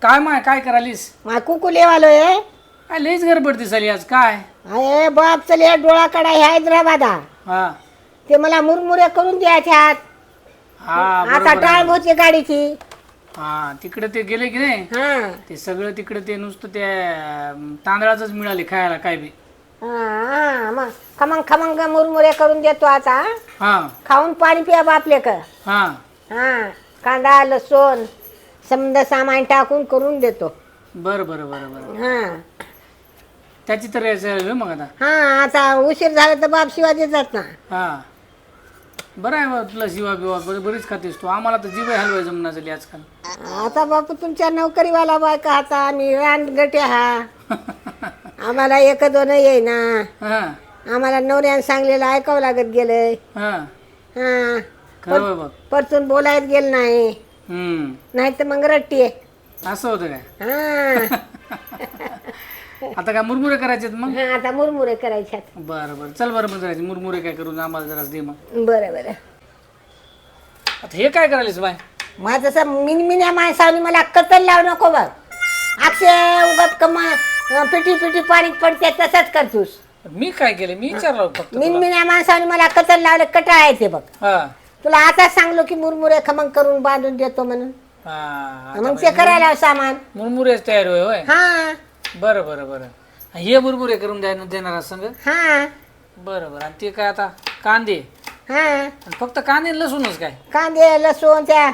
काय माय काय करालीस? मा कुकुले आलोय. काय लईच गडबड दिसाली आज काय? अरे बाप चले डोळा काढा हे हैदराबादा. हा ते मला मुरमुरे करून द्यायच्यात. हा आता बरोबर टाइम आहे. होती गाडीची. हा तिकडे ते गेले की नाही हा ते सगळं तिकडे ते नुसतं ते तांदळाचंच मिळाले खायला काय बी. हा मग खमंग मुरमुरे करून देतो आता. हा खाऊन पाणी पिया बापले का. हा हा कांदा लसूण समद सामान टाकून करून देतो. बरं बरं बरं बरं हा त्याची तर यायचं मग आता. हा आता उशीर झाला तर बाप शिवा देतात ना. हा बरं आहे बा तुला जीवा बिवा बरीच खातेस तू. आम्हाला तर जीव हलवाय जमना झाली आजकाल. आता बापू तुमच्या नोकरीवाला बायका आता आम्ही रानगटे हा. आम्हाला एक दोन येईना. हा आम्हाला नवऱ्यानं सांगलेलं ऐकावं लागत गेलंय. हा हा खरं आहे बघ. परतून बोलायत गेलं नाही. नाही तर मग रट्टी आहे. असं होतं काय? हा आता काय मुरमुरे करायचे मग? हा, आता मुरमुरे करायच्यात. बरं बरं चल बरं मग करायचे मुरमुरे काय करून आम्हाला जरा दे मग. बरं बरं आता हे काय करायलीस बाय? मग तसं मिनमिन्या माणसाने मला कतल लावू नको बघ. अक्षय उगत पिटी पिटी पाणी पडते तसंच करतोस. मी काय केलं? मी विचारलं फक्त तुला. मिनमिन्या माणसाने मला कतल लावलं कटाळ येते बघ. हा तुला आताच सांगलो की मुरमुरे खमंग करून बांधून देतो म्हणून. हा मग ते करायला लाव सामान. मुरमुरेच तयार होय होय. हा बरं बरं बरं हे मुरमुरे करून देणार संग. हा बरं बरं आणि ते काय आता कांदे हा आणि फक्त कांदे आणि लसूणच काय? कांदे लसूण त्या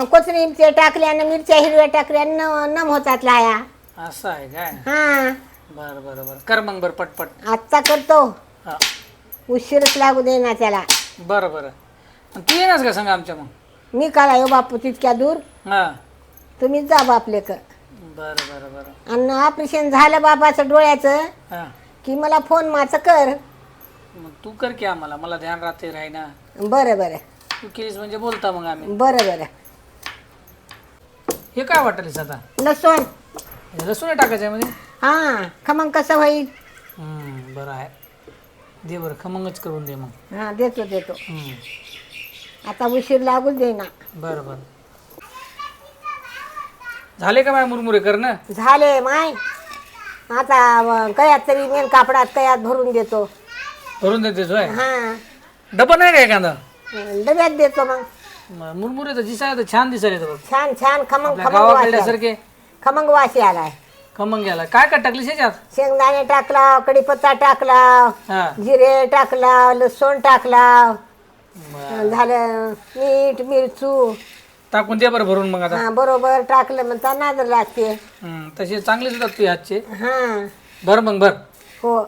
कोथिंबीर ते टाकल्यानं मिरच्या हिरव्या टाकल्या नम होतात लाया. असं आहे काय? हा बरं बरं बरं कर मग बरं पटपट. आत्ता करतो. हा उशीरच लागू दे ना त्याला. बरं बरं आणि तू येणार का सांगा आमच्या मग? मी काला येऊ बापू तितक्या दूर. हा तुम्हीच जा बापले का. बरं बरं बरं आणि ऑपरेशन झालं बाबाचं डोळ्याचं हा की मला फोन माचं कर. मग तू कर की आम्हाला. मला ध्यान राहते राही ना. बरं बरं तू केलीस म्हणजे बोलता मग आम्ही. बरं बरं हे काय वाटलीस आता? लसूण लसूण टाकायचं यामध्ये? हा खमंग कसं होईल. बरं आहे दे बरं खमंगच करून दे मग. हा देतो देतो. आता उशीर लागू दे ना. बरं बरं झाले का बाय मुरमुरे करणं? झाले माय. आता कयात तरी मेन कापडात कयात भरून देतो. भरून देतेस होय? हा डबा नाही काय एखादा? डब्यात देतो मग. मुरमुरे तर दिसायला तर छान दिसायला बघ. छान छान खमंग आपल्या खमंग वास आलाय. गावाकडल्यासारखे खमंग वास आलाय. खमंग घ्यायला काय काय टाकलीस याच्यात? शेंगदाणे टाकला कढीपत्ता टाकला हा जिरे टाकला लसूण टाकला बरं. झालं मीठ मिरचू. टाकून दे बरं भरून मग आता. हा बरोबर टाकलं म्हणता नादर लागते. तसे चांगलेच होतात तुझे हातचे. हा बरं मग भर. हो